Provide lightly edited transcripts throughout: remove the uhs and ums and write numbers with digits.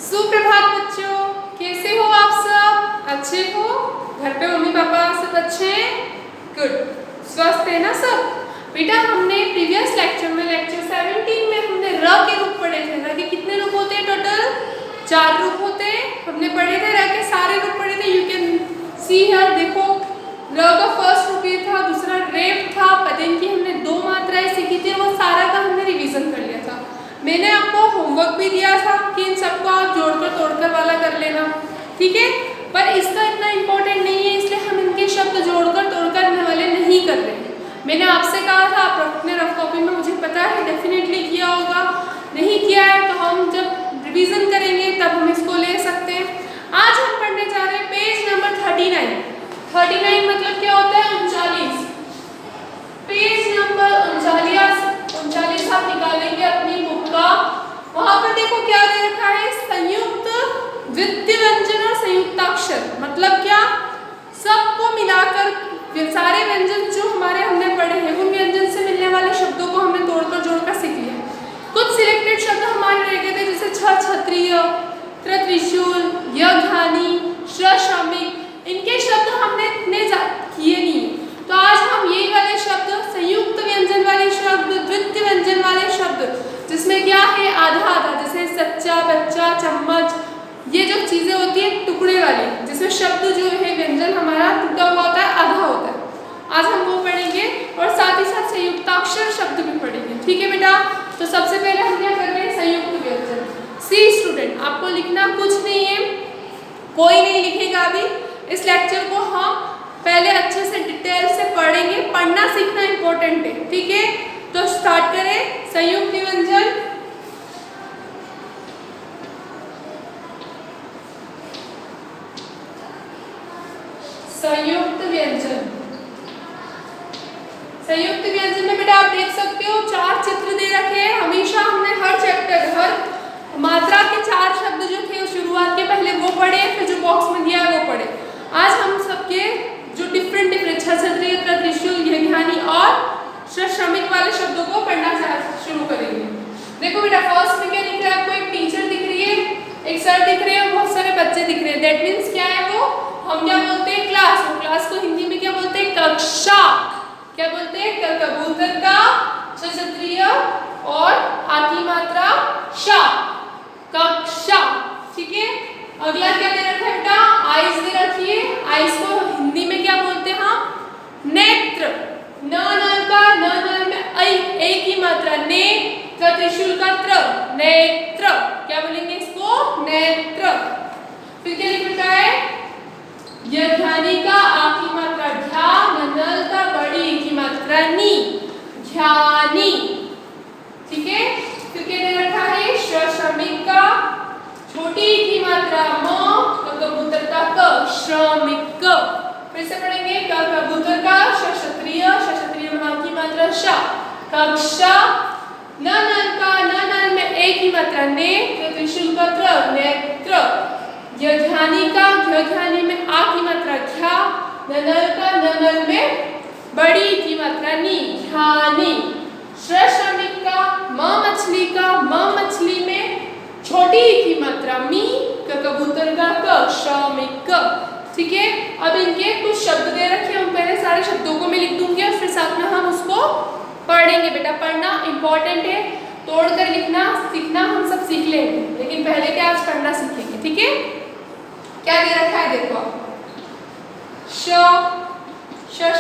सुप्रभात बच्चों, कैसे हो आप सब? अच्छे हो? घर पे मम्मी पापा सब अच्छे हैं? गुड। स्वस्थ है ना सब? बेटा हमने प्रीवियस लेक्चर में लेक्चर 17 में हमने र के रूप पढ़े थे। र के कितने रूप होते हैं टोटल? 4 रूप होते हैं। हमने पढ़े थे र के सारे रूप पढ़े थे। यू कैन सी हियर, देखो र का फर्स्ट रूप ये था, दूसरा रेप था, पदेन की हमने 2 मात्राएं सीखी थी, वो सारा का हमने रिवीजन कर लिया था। मैंने आपको होमवर्क भी दिया था कि इन सबको आप जोड़कर तोड़कर वाला कर लेना, ठीक है? पर इसका इतना इम्पोर्टेंट नहीं है, इसलिए हम इनके शब्द जोड़कर तोड़कर करने वाले नहीं कर रहे हैं। मैंने आपसे कहा था, आप अपने रफ कॉपी में, मुझे पता है डेफिनेटली किया होगा। नहीं किया है तो हम जब रिवीजन करेंगे तब हम इसको ले सकते हैं। आज हम पढ़ने जा रहे हैं पेज नंबर 39। 39 मतलब क्या होता है? 39। पेज नंबर 39 आप निकालेंगे अपनी बुक का। वहां पर देखो क्या दे रखा है, संयुक्त द्वितीय व्यंजन और संयुक्ताक्षर। मतलब क्या? सबको मिलाकर सारे व्यंजन जो हमने पढ़े हैं उन व्यंजन से मिलने वाले शब्दों को हमने तोड़कर जोड़कर सीख लिया। कुछ सिलेक्टेड शब्द हमारे रह गए थे, जैसे क्षत्रिय, त्रिशूल, यज्ञानी, श्रमिक। इनके शब्द हमने इतने किए नहीं। तो आज हम ये वाले शब्द, संयुक्त व्यंजन वाले शब्द, द्वितीय व्यंजन वाले शब्द, जिसमें क्या है आधा आधा, जैसे सच्चा, बच्चा, चम्मच, ये जो चीजें होती है टुकड़े वाली, जिसमें शब्द जो है व्यंजन हमारा टूटा हुआ होता है, आधा होता है। आज हम वो पढ़ेंगे और साथ ही साथ संयुक्ताक्षर शब्द भी पढ़ेंगे, ठीक है बेटा? तो सबसे पहले हम क्या कर रहे हैं? संयुक्त व्यंजन। सी स्टूडेंट, आपको लिखना कुछ नहीं है, कोई नहीं लिखेगा अभी। इस लेक्चर को हम पहले अच्छे से डिटेल से पढ़ेंगे। पढ़ना सीखना इंपॉर्टेंट है, ठीक है? तो स्टार्ट करें। संयुक्त व्यंजन, संयुक्त व्यंजन। संयुक्त व्यंजन में बेटा आप देख सकते हो 4 चित्र दे रखे हैं। हमेशा हमने हर चैप्टर, हर मात्रा के 4 शब्द जो थे शुरुआत के पहले वो पढ़े, फिर जो बॉक्स में दिया है वो पढ़े। आज हम सबके जो डिफरेंट क्षत्रिय, त्रिशूल, यज्ञानी और श्रमिक वाले शब्दों को पढ़ना शुरू करेंगे। देखो बेटा फर्स्ट में क्या दिख रहा है आपको? एक टीचर दिख रही है, एक सर दिख रहे हैं, बहुत सारे बच्चे दिख रहे हैं। दैट मीन्स क्या है वो? हम क्या बोलते हैं? क्लास। वो क्लास को हिंदी में क्या बोलते हैं? कक्षा। क्या बोलते हैं? कबूतर का क्षत्रिय और आ की मात्रा शा, कक्षा, ठीक है? अगला क्या दे रखा है बेटा? आइस दे रखी है। आइस को हिंदी में क्या बोलते हैं हम? नेत्र। न नल का, न नल में ऐ की मात्रा, ने, त्रिशूल का त्र, नेत्र। क्या बोलेंगे इसको? नेत्र। फिर क्या लिख रखा है? यज्ञानी का आ की मात्रा ध्या, नल का बड़ी की मात्रा नी, ध्यानी, ठीक है? फिर क्या दे रखा है? श्रमिक का छोटी की मात्रा म, कबूतर का क, श्रमिक। फिर से पढ़ेंगे, कबूतर का क्षत्रिय, क्षत्रिय में आ की मात्रा श, कक्षा। न नल का, न नल में ए की मात्रा ने, त्रिशूल का त्र, नेत्र। यज्ञानी का, यज्ञानी में आ की मात्रा ध्या, नल का, नल में बड़ी की मात्रा नी, ध्यानी। श्रमिक का, म मछली का, म मछली में छोटी की मात्रा मी, कबूतर का क, श्रमिक, ठीक है? अब इनके कुछ शब्द दे रखे हैं, हम पहले सारे शब्दों को मैं लिख दूंगी और फिर साथ में हम उसको पढ़ेंगे। बेटा पढ़ना इंपॉर्टेंट है, तोड़कर लिखना सीखना हम सब सीख लेंगे, लेकिन पहले क्या आज पढ़ना सीखेंगे, ठीक है? क्या दे रखा है देखो, श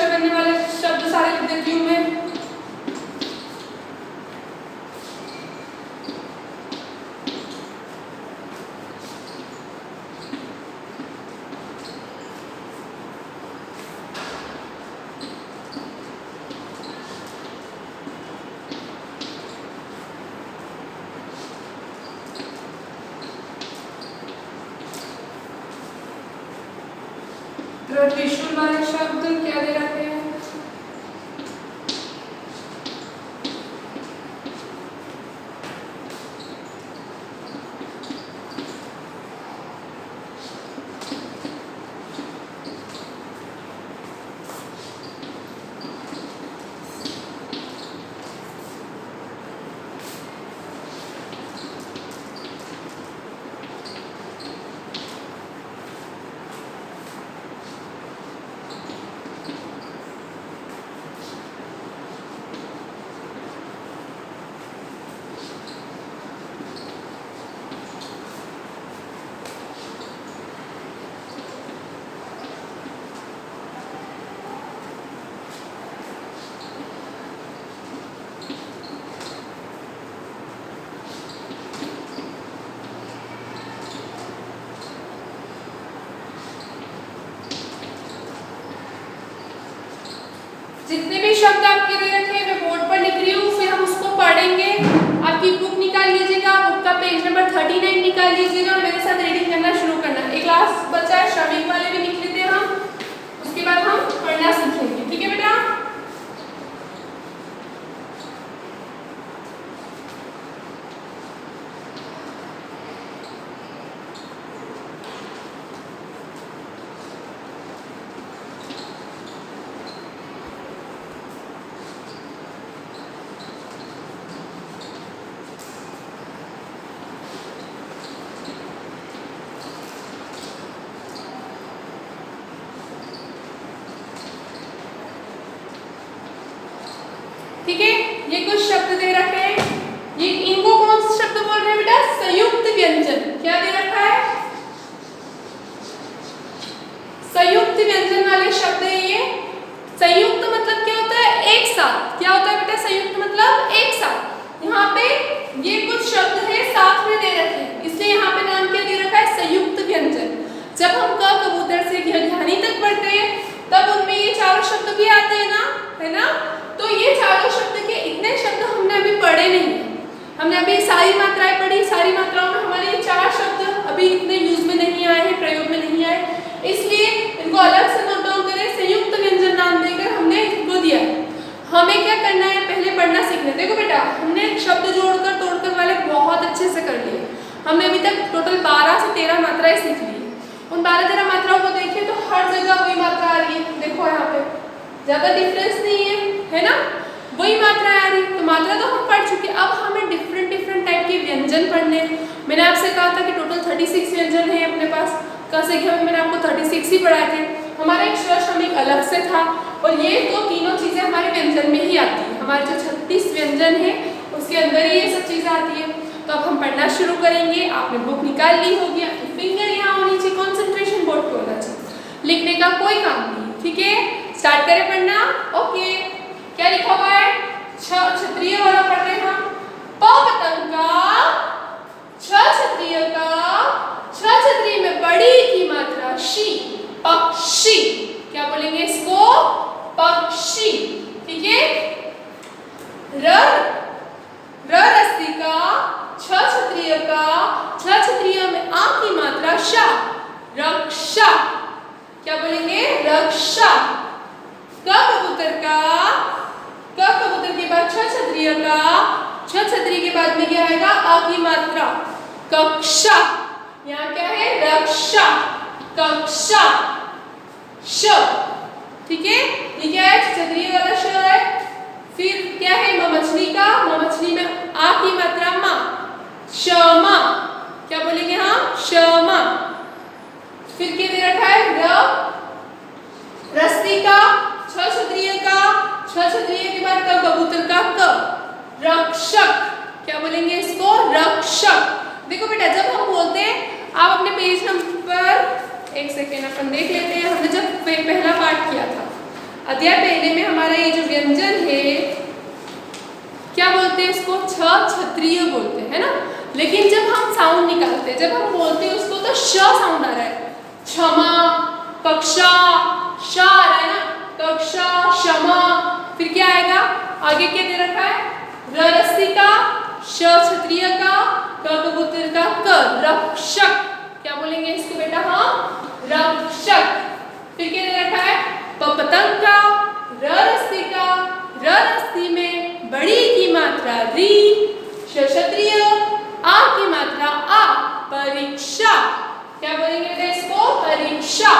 बनने वाले शब्द सारे लिख देती हूँ मैं। त्रिशूल वाले शब्द क्या दे रखे हैं? आपके दे रखे हैं, मैं बोर्ड पर लिख रही हूँ, फिर हम उसको पढ़ेंगे। आपकी बुक निकाल लीजिएगा, बुक का पेज नंबर 39 निकाल लीजिएगा और मेरे साथ रीडिंग करना शुरू करना। एक क्लास बचा है, श्रमिक वाले भी लिख लेते हैं हम, उसके बाद हम पढ़ना सीखेंगे। ठीक है बेटा? ठीक है, ये कुछ शब्द दे रखे हैं, ये इनको कौन से शब्द बोल रहे हैं बेटा? संयुक्त व्यंजन। क्या दे रखा है? संयुक्त व्यंजन वाले शब्द है ये। संयुक्त मतलब क्या होता है? एक साथ। क्या होता है बेटा संयुक्त मतलब? एक साथ। यहाँ पे ये कुछ शब्द है साथ में दे रखे हैं, इसलिए यहाँ पे नाम क्या दे रखा है? संयुक्त व्यंजन। जब हम क कबूतर से घ तक पढ़ते हैं तब उनमें ये चारों शब्द भी आते हैं ना, है ना? तो ये चारों शब्द के इतने शब्द हमने अभी पढ़े नहीं। हमने अभी सारी मात्राएं पढ़ी, सारी मात्राओं में हमारे ये 4 शब्द अभी इतने यूज में नहीं आए हैं, प्रयोग में नहीं आए, इसलिए इनको अलग से नोट डाउन करें। संयुक्त व्यंजन नाम देकर हमने इनको दिया। हमें क्या करना है? पहले पढ़ना सीखना। देखो बेटा, हमने शब्द जोड़कर तोड़कर वाले बहुत अच्छे से कर लिए। हमने अभी तक टोटल 12 से 13 मात्राएं सीख ली। उन 12-13 मात्राओं को देखिए तो हर जगह वही मात्रा आ रही है। देखो यहाँ पे ज्यादा डिफरेंस नहीं है ना? वही मात्रा आ रही। तो मात्रा तो हम पढ़ चुके, अब हमें डिफरेंट टाइप के व्यंजन पढ़ने। मैंने आपसे कहा था कि टोटल 36 व्यंजन है अपने पास। कल से में मैंने आपको 36 ही पढ़ाए थे। हमारा एक श्रमिक अलग से था और ये तो तीनों चीजें हमारे व्यंजन में ही आती है। हमारे जो 36 व्यंजन है उसके अंदर ही ये सब चीजें आती है। तो अब हम पढ़ना शुरू करेंगे। आपने बुक निकाल ली होगी, आपकी फिंगर यहाँ होनी चाहिए, कॉन्सेंट्रेशन बोर्ड पे होना चाहिए, लिखने का कोई काम नहीं। ठीक है, स्टार्ट करें पढ़ना। ओके, क्या लिखा हुआ है? क्षत्रिय वाला पढ़ रहे हैं हम। प पतंग का, छ क्षत्रिय का, छ क्षत्रिय में बड़ी की मात्रा शी, पक्षी। क्या बोलेंगे इसको? पक्षी। ठीक है। र रस्सी का, छ क्षत्रिय का, छ क्षत्रिय में आ की मात्रा शा, रक्षा। क्या बोलेंगे? रक्षा। क कबूतर का, क कबूतर के बाद छ क्षत्रिय का, छ क्षत्रिय के बाद में क्या आएगा? आ की मात्रा, कक्षा। यहाँ क्या है? रक्षा, कक्षा। श। ठीक है, ये क्या है? क्षत्रिय वाला श है। फिर क्या है? मछली का, मछली में आ की मात्रा मा, क्षमा। क्या बोलेंगे हम? क्षमा। फिर क्या दे रखा है? रस्सी का, छ क्षत्रिय का, छ क्षत्रिय के बाद क कबूतर का क, रक्षक। क्या बोलेंगे इसको? रक्षक। देखो बेटा, जब हम बोलते हैं, आप अपने पेज नंबर, एक सेकेंड अपन देख लेते हैं। हमने जब पहला पाठ किया था अध्याय पहले में, हमारा ये जो व्यंजन है क्या बोलते हैं इसको? छ क्षत्रिय बोलते हैं, है ना? लेकिन जब हम साउंड निकालते हैं, जब हम बोलते हैं उसको, तो श साउंड आ रहा है। क्षमा, कक्षा, शा आ रहा है ना? कक्षा, क्षमा। फिर क्या आएगा? आगे क्या दे रखा है? रस्सी का, श क्षत्रिय का, क कबूतर का क, रक्षक। क्या बोलेंगे इसको बेटा? हाँ, रक्षक। फिर क्या दे रखा है? पतंग का, रस्सी का, रस्सी में बड़ी की मात्रा री, क्षत्रिय, आ की मात्रा आ, परीक्षा। क्या बोलेंगे बेटा इसको? परीक्षा।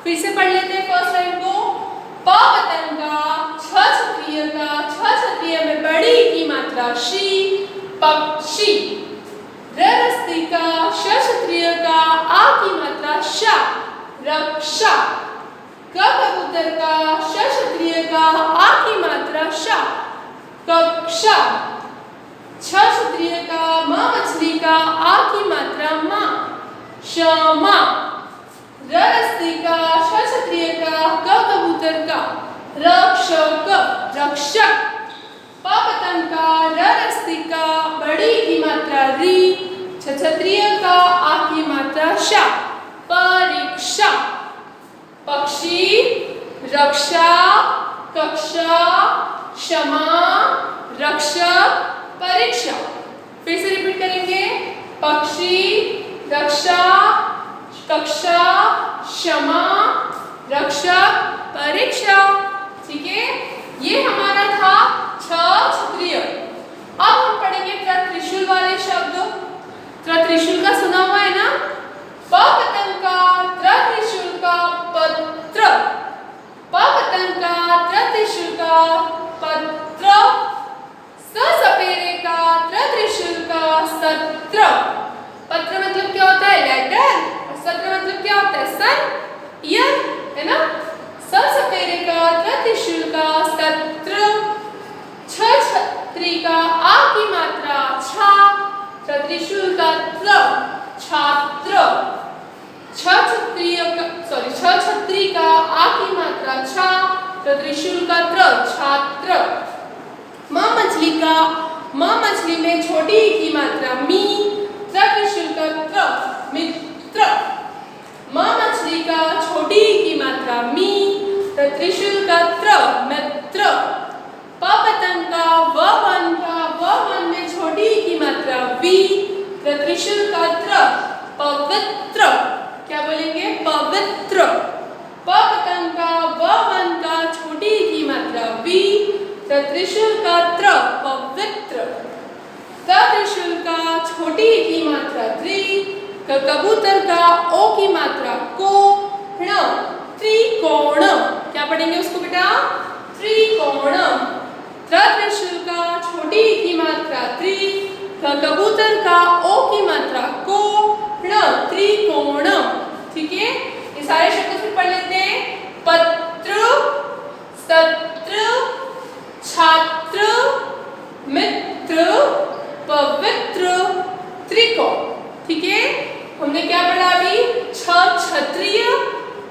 फिर से पढ़ लेते हैं फर्स्ट लाइन को। प पतंग का, छ क्षत्रिय का, छ क्षत्रिय में बड़ी की मात्रा शी, पक्षी। रस्सी का, श क्षत्रिय का, आ की मात्रा शा, रक्षा। क कबूतर का, श क्षत्रिय का, आ की मात्रा शा, कक्षा। छ क्षत्रिय का, म मछली का, आ की मात्रा मा, क्षमा। रस्सी का, श क्षत्रिय का, क कबूतर का, रक्षक, रक्षक। प पतंग का, रस्सी का, बड़ी की मात्रा री, छ क्षत्रिय का, आ की मात्रा शा, परीक्षा। पक्षी, रक्षा, कक्षा, क्षमा, रक्षक, परीक्षा। फिर से रिपीट करेंगे, पक्षी, रक्षा, कक्षा, क्षमा, रक्षक, परीक्षा। ठीक है, ये हमारा था क्षत्रिय। अब हम पढ़ेंगे त्रिशूल वाले शब्द। त्रिशूल का सुना हुआ है ना, पतंग का, त्रिशूल का, पत्र, पतंग का, त्रिशूल का, पत्र, सपेरे का, त्रिशूल का, सत्र। पत्र मतलब क्या होता है, लेटर, और सत्र मतलब क्या होता है, सन, ईयर, है ना। सपेरे का, त्रिशूल का, सत्र, छत्री का, आ की मात्रा छा, त्रिशूल का त्र, छात्र, छत्री का, आ की मात्रा छा, त्रिशूल का त्र, छात्र। मछली का, मछली में छोटी ई की मात्रा मी, त्रिशूल का त्र, मित्र। मछली का छोटी ई की मात्रा मी, त्रिशूल का त्र, मित्र। पतंग का, वन में छोटी ई की मात्रा वी, त्रिशूल का त्र, पवित्र। क्या बोलेंगे, पवित्र। पतंग का, वन का छोटी ई की मात्रा वी, त्रिशूल का त्र, पवित्र। त्रिशूल का छोटी ई की मात्रा त्रि, कबूतर का ओ की मात्रा को, त्रिकोण। क्या पढ़ेंगे उसको बेटा, त्रिकोण। त्रिशूल का छोटी ई की मात्रा त्रि, कबूतर का ओ की मात्रा को, त्रिकोण। ठीक है, ये सारे शब्द फिर पढ़ लेते हैं। पत्र, सत्र, छात्र, मित्र, पवित्र, त्रिकोण। ठीक है, हमने क्या पढ़ा अभी, क्षत्रिय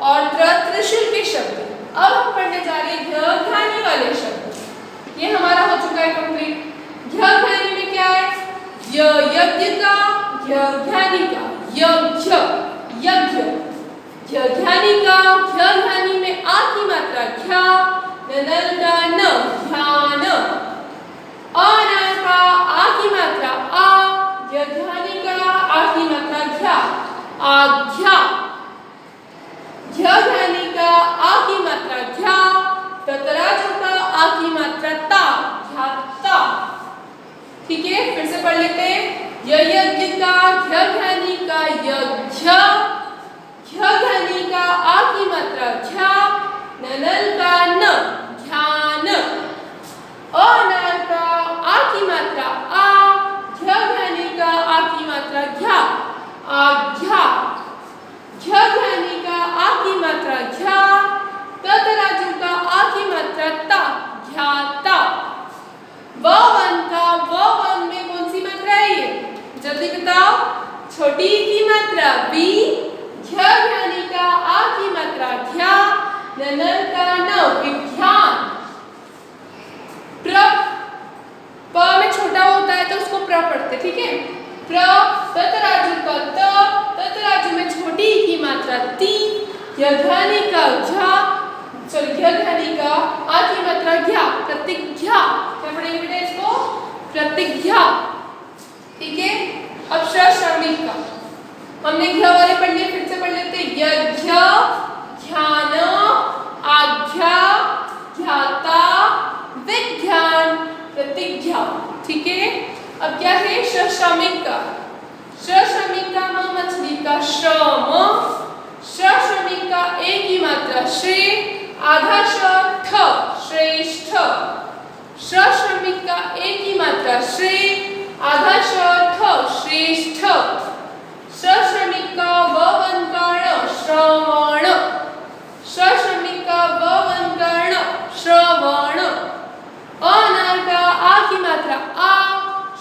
और त्रिशूल के शब्द। अब हम पढ़ने जा रहे हैं घ्यानी वाले शब्द। ये हमारा हो चुका है कंप्लीट। घ्यानी में क्या है, यज्ञ का, घ्यानी का, यज्ञ, यज्ञ, घ्यानी का, घ्यानी में आ की मात्रा घ्या, नल का न, ध्यान। अनल का आ की मात्रा आ, घ्यानी का आ की मात्रा घ्या, आज्ञा। घ्यानी का आ की मात्रा घ्या, तराजू का आ की मात्रा ता, घ्याता। ठीक है, फिर से पढ़ लेते हैं। यज्ञ का, घ्यानी का, यज्ञ, घ्यानी का आ की मात्रा घ्या, नल का न, ध्यान। अनल का आ की मात्रा आ, घ्यानी का आ की मात्रा घ्या, आज्ञा। घ्यानी का आ की मात्रा घ्या, तराजू का आ की मात्रा ता, घ्याता। वन का, वन में कौन सी मात्रा है ये, जल्दी बताओ, छोटी की मात्रा बी, घ्यानी का आ की मात्रा घ्या, नल का न, विज्ञान। प में छोटा होता है तो उसको प्र पढ़ते, ठीक है। तराजू का त, तराजू में छोटी की मात्रा ती, घ्यानी का झा, घ्यानी का आ की मात्रा घ्या, प्रतिज्ञा। क्या पढ़ेंगे बेटा इसको, प्रतिज्ञा। ठीक है, अब श्रमिक का हमने घ्या वाले पढ़ लिए, फिर से पढ़ लेते। यज्ञ, ध्यान, आज्ञा, ध्याता, विज्ञान, प्रतिज्ञा। ठीक है, अब क्या है श्रमिक का। श्रमिक का मछली का श्रम, श्रमिक का ए की मात्रा श्रे, आधा ठ, श्रेष्ठ। श्रमिक का ए की मात्रा श्रे, आधा ठ, श्रेष्ठ। श्रमिक का वन कर्ण, श्रवण। श्रमिक का वन कर्ण, श्रवण। अनल का आ की मात्रा आ,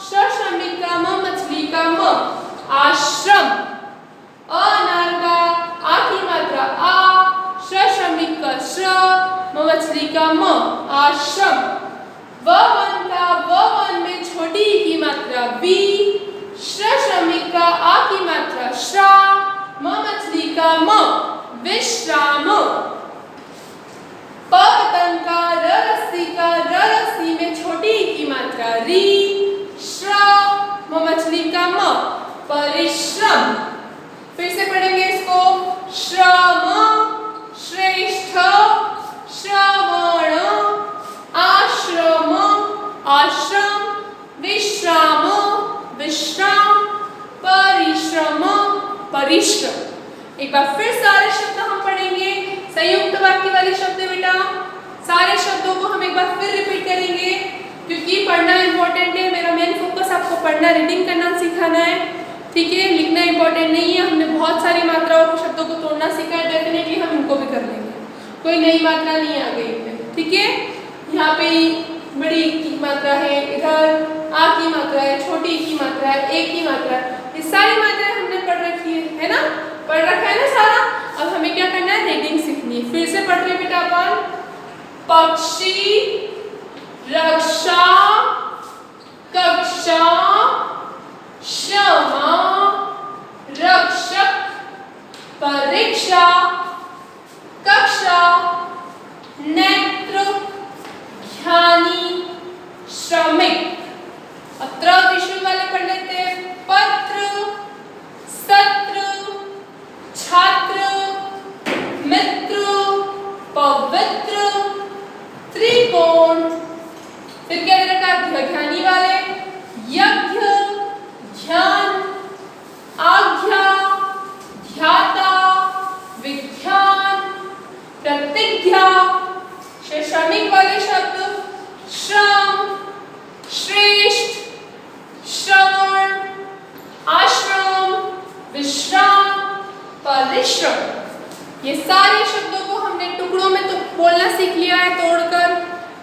श्रमिक का मछली का म, आश्रम। अनल का आ की मात्रा आ, श्रमिक का श्र, मछली का म, आश्रम। वन का वन में छोटी की मात्रा बी, श्रमिक का आ की मात्रा श्रा, मछली का म, विश्राम। पतंग का, रस्सी का, रस्सी परिश्रम, परिश्रम। फिर से पढ़ेंगे इसको, श्रम, श्रेष्ठ, श्रवण, आश्रम, आश्रम, विश्राम, विश्राम, परिश्रम, परिश्रम। एक बार फिर सारे शब्द हम पढ़ेंगे, संयुक्त वाक्य वाले शब्द बेटा, सारे शब्दों को हम एक बार फिर रिपीट करेंगे क्योंकि पढ़ना इंपॉर्टेंट है। मेरा मेन फोकस आपको पढ़ना, रीडिंग करना सिखाना है, ठीक है। लिखना इंपॉर्टेंट नहीं है। हमने बहुत सारी मात्राओं के शब्दों को तोड़ना सीखा है, डेफिनेटली हम इनको भी कर लेंगे, कोई नई मात्रा नहीं आ गई है, ठीक है। यहाँ पे बड़ी की मात्रा है, इधर आ की मात्रा है, छोटी की मात्रा है, ए की मात्रा है, ये सारी मात्राएं हमने पढ़ रखी है ना, पढ़ रखा है ना सारा। अब हमें क्या करना है, रीडिंग सीखनी है। फिर से पढ़ रहे बेटा अपन, पक्षी, रक्षा, कक्षा, क्षमा, रक्षक, परीक्षा, कक्षा, नेत्र, ज्ञानी, श्रमिक। अब विषय वाले पढ़ लेते हैं, पत्र, सत्र, छात्र, मित्र, पवित्र, त्रिकोण। फिर क्या दे रखा है, ज्ञानी वाले, यज्ञ, ध्यान, आज्ञा, ध्याता, विज्ञान, प्रतिज्ञा। श्रमिक वाले शब्द, श्रम, श्रेष्ठ, श्रवण, आश्रम, विश्राम, परिश्रम। ये सारे शब्दों को हमने टुकड़ों में तो बोलना सीख लिया है, तोड़कर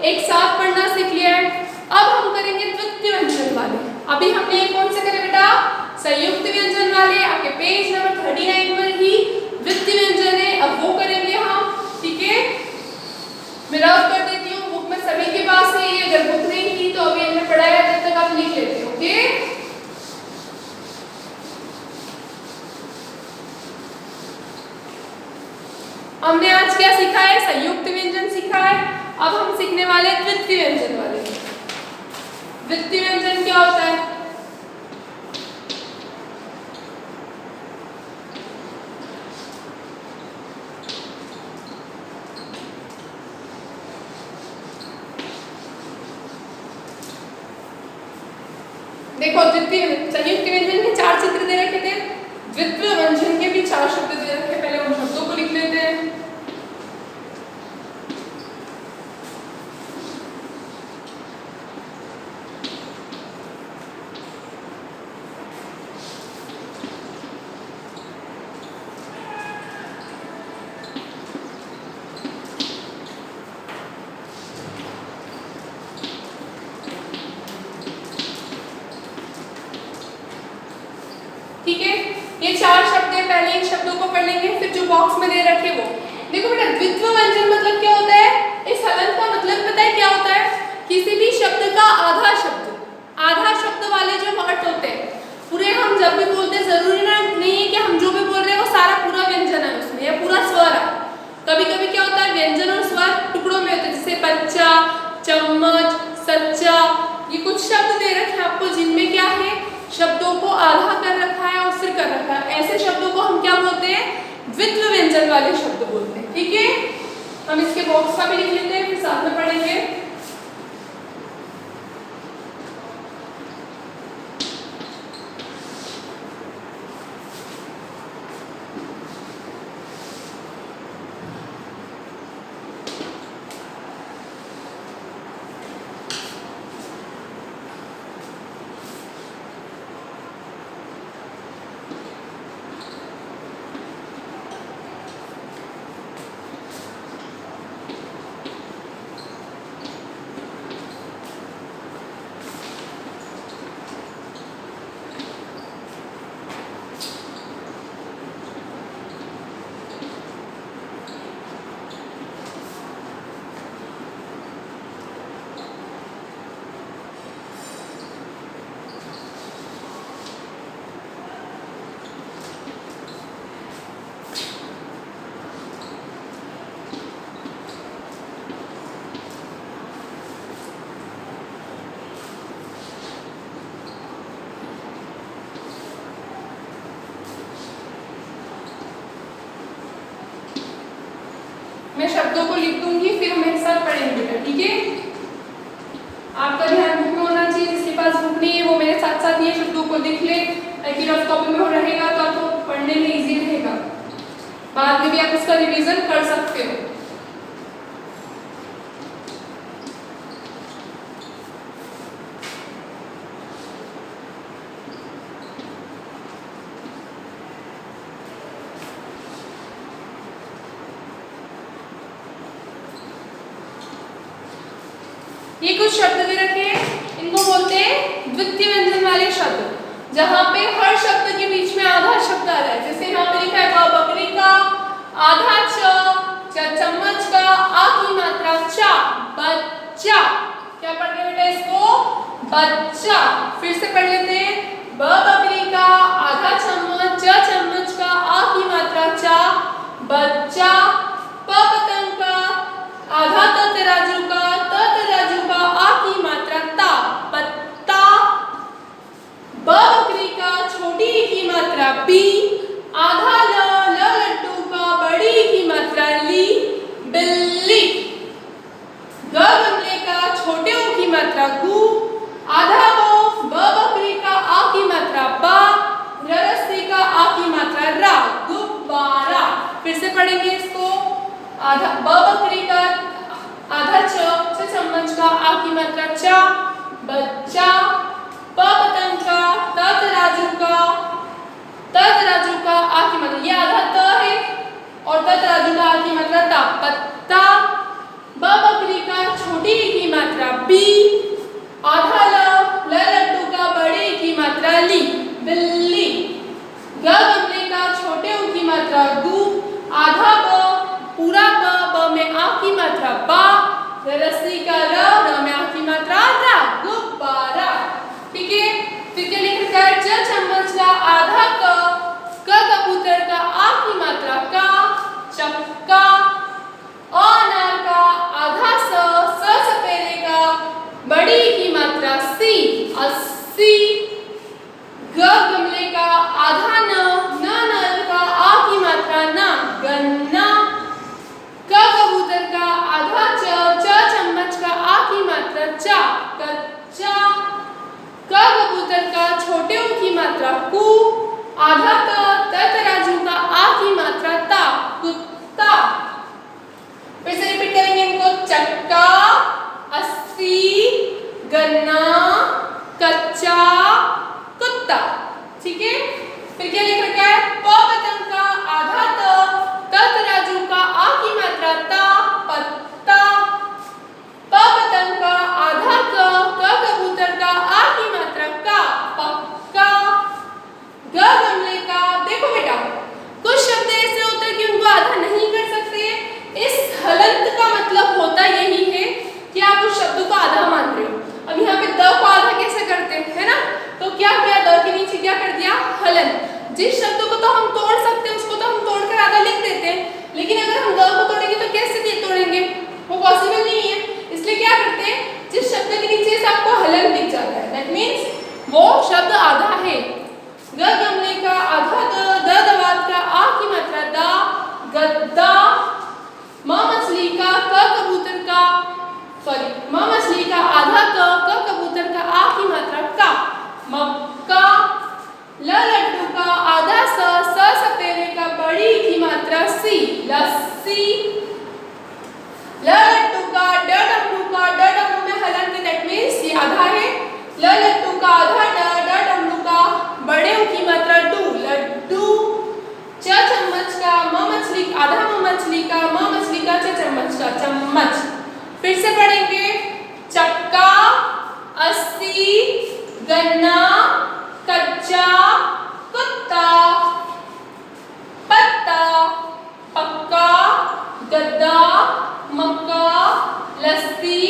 एक साथ पढ़ना सीख लिया है। अब हम करेंगे द्वितीय व्यंजन वाले। अभी हमने कौन से करे बेटा, संयुक्त व्यंजन वाले, आपके पेज नंबर 39 पर ही द्वितीय व्यंजन है, अब वो करेंगे हम, ठीक है। मैं रफ कर देती हूँ, बुक में सभी के पास है ये, अगर बुक नहीं थी तो अभी हमने पढ़ाया, तब तक आप लिख लेते, ओके। हमने आज क्या सीखा है, संयुक्त व्यंजन सीखा है। अब हम सीखने वाले हैं द्वितीय व्यंजन वाले। द्वितीय व्यंजन क्या होता है, देखो द्वितीय संयुक्त व्यंजन के 4 चित्र दे रखे थे, द्वितीय व्यंजन के भी 4 शब्द दे रखे। पहले उन शब्दों को लिख लेते हैं। ठीक है, ये 4 शब्द है, पहले इन शब्दों को पढ़ लेंगे, फिर जो बॉक्स में दे रखे वो देखो बेटा। द्वित्व व्यंजन मतलब क्या होता है, इस हलन का मतलब पता है क्या होता है, किसी भी शब्द का आधा शब्द वाले जो वर्ड होते हैं, पूरे हम जब भी बोलते हैं, जरूरी नहीं है कि हम जो भी बोल रहे हैं वो सारा पूरा व्यंजन है उसमें, या पूरा स्वर है। कभी कभी क्या होता है, व्यंजन और स्वर टुकड़ों में होते हैं, जैसे बच्चा, चम्मच, सच्चा, ये कुछ शब्द दे रखे हैं आपको जिनमें क्या है, शब्दों को आधा कर रखा है और सिर कर रखा है। ऐसे शब्दों को हम क्या बोलते हैं, द्वित्व व्यंजन वाले शब्द बोलते हैं, ठीक है। हम इसके बॉक्स का भी लिख लेते हैं, फिर साथ में पढ़ेंगे। मैं शब्दों को लिख दूंगी, फिर हम एक साथ पढ़ेंगे बेटा, ठीक है? आपका ध्यान बुक में होना चाहिए, जिसके पास बुक नहीं है वो मेरे साथ साथ ये शब्दों को लिख ले, ताकि रफ कॉपी में हो रहेगा तो आपको पढ़ने में इजी रहेगा, बाद में भी आप इसका रिवीजन कर सकते हो। ये कुछ शब्द दे रखे हैं, इनको बोलते हैं द्वितीय व्यंजन वाले शब्द, जहाँ पे हर शब्द के बीच में आधा शब्द आ रहा है। जैसे यहाँ पे लिखा है ब बकरी का, आधा च चम्मच का, आ की मात्रा चा, बच्चा। क्या पढ़ रहे बेटा इसको? बच्चा। फिर से पढ़ लेते हैं, ब बकरी का, आधा चम्मच, च चम्मच का, आ की मात्रा चा, बच्चा। प पतंग का, आधा त तराजू का, त तराजू का, आ की मात्रा ता, पत्ता। ब बकरी का, छोटी ई की मात्रा बी, आधा ल लड्डू का, बड़ी ई की मात्रा ली, बिल्ली। ग गमले का, छोटे ऊ की मात्रा गु, आधा ब बकरी का, आ की मात्रा बा, रस्सी का, आ की मात्रा रा, गुब्बारा। फिर से पढ़ेंगे इसको, आधा ब बकरी का, आधा च चम्मच का, आ की मात्रा चा, बच्चा। प पतंग का, त तराजू का, आ की मात्रा, ये आधा त है और त तराजू का, आ की मात्रा ता, पत्ता। ब बकरी का, छोटी ई की मात्रा बी, आधा ल लड्डू का, बड़ी ई की मात्रा ली, बिल्ली। ग गमले का, छोटे ऊ की मात्रा गु, आधा ब, पूरा ब में आ की मात्रा बा, रस्सी का र में आ की मात्रा रा, गुब्बारा। ठीक है? फिर क्या लिख रखा है? च चम्मच का, आधा क कबूतर का, आ की मात्रा का, चक्का। अ अनार का, आधा स सपेरे का, बड़ी की मात्रा सी, अस्सी। ग गमले का, आधा न नल का, आ की मात्रा ना, गन्ना। क कबूतर का, आधा च चम्मच का, आ की मात्रा चा, कच्चा। क कबूतर का, छोटे ऊ की मात्रा कु, आधा त तराजू का, आ की मात्रा ता, कुत्ता। फिर से रिपीट करेंगे इनको, चक्का, अस्सी, गन्ना, कच्चा, कुत्ता। ठीक है? फिर क्या लिख रखा है? प पतंग का, आधा त तराजू का, आ की मात्रा ता, पत्ता। प पतंग का, आधा क कबूतर का, आ की मात्रा का, पक्का। ग गमले का, देखो बेटा कुछ शब्द ऐसे होते हैं कि उनको आधा नहीं कर सकते। इस हलंत का मतलब होता यही है कि आप उस शब्द को आधा मान रहे हो। अब यहाँ पे द को आधा कैसे करते हैं, है ना? तो क्या किया, द के नीचे क्या कर दिया? हलन। जिस शब्द को तो हम तोड़ सकते हैं उसको तो हम तोड़कर आधा लिख देते हैं, लेकिन अगर हम द को तोड़ेंगे तो कैसे तोड़ेंगे? वो पॉसिबल नहीं है। इसलिए क्या करते हैं, जिस शब्द के नीचे से आपको हलन दिख जाता है, दैट मीन्स वो शब्द आधा है। ग गमले का, आधा द दवात का, आ की मात्रा दा, गद्दा। म मछली का, क कबूतर का, सॉरी म मछली का, आधा क कबूतर का, आ की मात्रा का, मक्का। ल लड्डू का, आधा स सपेरे का, बड़ी की मात्रा सी, लस्सी। ल लड्डू का, ड डमरू का, ड डमरू में हलन है, दैट मीन्स ये आधा है। ल लड्डू का, आधा ड डमरू का, बड़े की मात्रा डू, लड्डू। च चम्मच का, म मछली, आधा म मछली का, म मछली का, च चम्मच का, चम्मच। फिर से पढ़ेंगे, चक्का, अस्सी, गन्ना, कच्चा, कुत्ता, पत्ता, पक्का, गद्दा, मक्का, लस्सी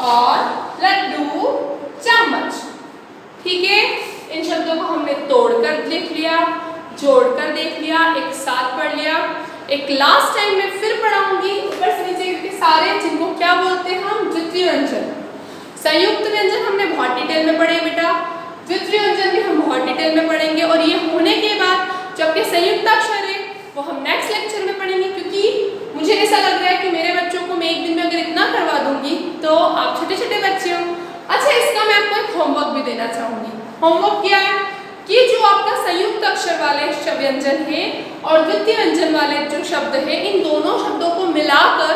और लड्डू, चम्मच। ठीक है? इन शब्दों को हमने तोड़कर लिख लिया, जोड़कर देख लिया, एक साथ पढ़ लिया। एक लास्ट टाइम मैं फिर पढ़ाऊंगी ऊपर से नीचे के सारे, जिनको क्या बोलते हैं हम? द्वितीय व्यंजन। संयुक्त व्यंजन हमने बहुत डिटेल में पढ़े बेटा, द्वितीय व्यंजन भी हम बहुत डिटेल में पढ़ेंगे। और ये होने के बाद जो आपके संयुक्त अक्षर है वो हम नेक्स्ट लेक्चर में पढ़ेंगे, क्योंकि मुझे ऐसा लग तो आप छोटे छोटे बच्चे हो। अच्छा, इसका मैं आपको एक होमवर्क भी देना चाहूँगी। होमवर्क क्या है कि जो आपका संयुक्त अक्षर वाले व्यंजन है और द्वितीय व्यंजन वाले जो शब्द है, इन दोनों शब्दों को मिलाकर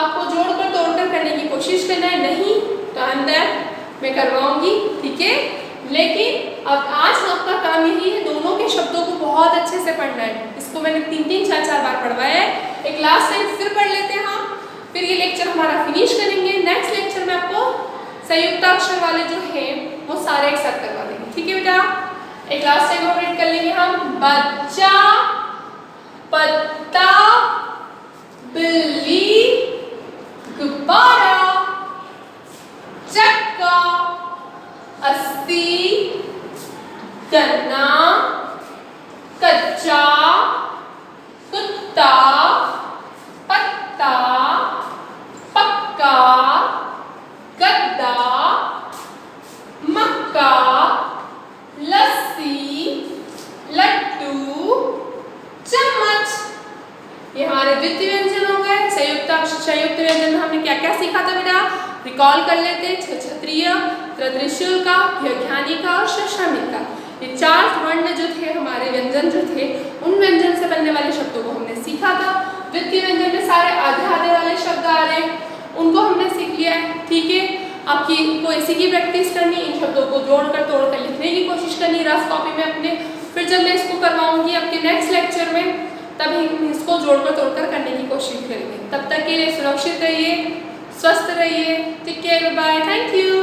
आपको जोड़कर तोड़कर करने की कोशिश करना है। नहीं तो आई एम देयर, मैं करवाऊंगी, ठीक है। लेकिन अब आज आपका काम यही है, दोनों के शब्दों को बहुत अच्छे से पढ़ना है। इसको मैंने 3-3, 4-4 बार पढ़वाया है। एक लास्ट टाइम फिर पढ़ लेते हैं हम, फिर ये लेक्चर हमारा फिनिश करेंगे। नेक्स्ट लेक्चर में आपको संयुक्त अक्षर वाले जो है वो सारे एक साथ करवा देंगे, ठीक है बेटा। एक लास्ट टाइम और रीड कर लेंगे हम। बच्चा, पत्ता, बिल्ली, गुब्बारा, चक्का, अस्थि, गन्ना, कच्चा, कुत्ता, पत्ता, पक्का, गद्दा, मक्का, लस्सी, लड्डू, चम्मच। ये हमारे द्वितीय व्यंजन हो गए। संयुक्त व्यंजन में हमने क्या क्या सीखा था बेटा, रिकॉल कर लेते। क्षत्रिय, त्रिशूल का, घ्यानी का और शशामिक का, ये 4 वर्ण जो थे हमारे व्यंजन जो थे, उन व्यंजन से बनने वाले शब्दों को हमने सीखा था। द्वितीय व्यंजन में सारे आधे आधे वाले शब्द आ रहे हैं, उनको हमने सीख लिया है, ठीक है। आपकी को इसी की प्रैक्टिस करनी, इन शब्दों को जोड़कर तोड़कर लिखने की कोशिश करनी रफ कॉपी में अपने। फिर जब मैं इसको करवाऊंगी आपके नेक्स्ट लेक्चर में, तभी हम इसको जोड़कर तोड़कर करने की कोशिश करेंगे। तब तक के लिए सुरक्षित रहिए, स्वस्थ रहिए, take care, bye, thank you.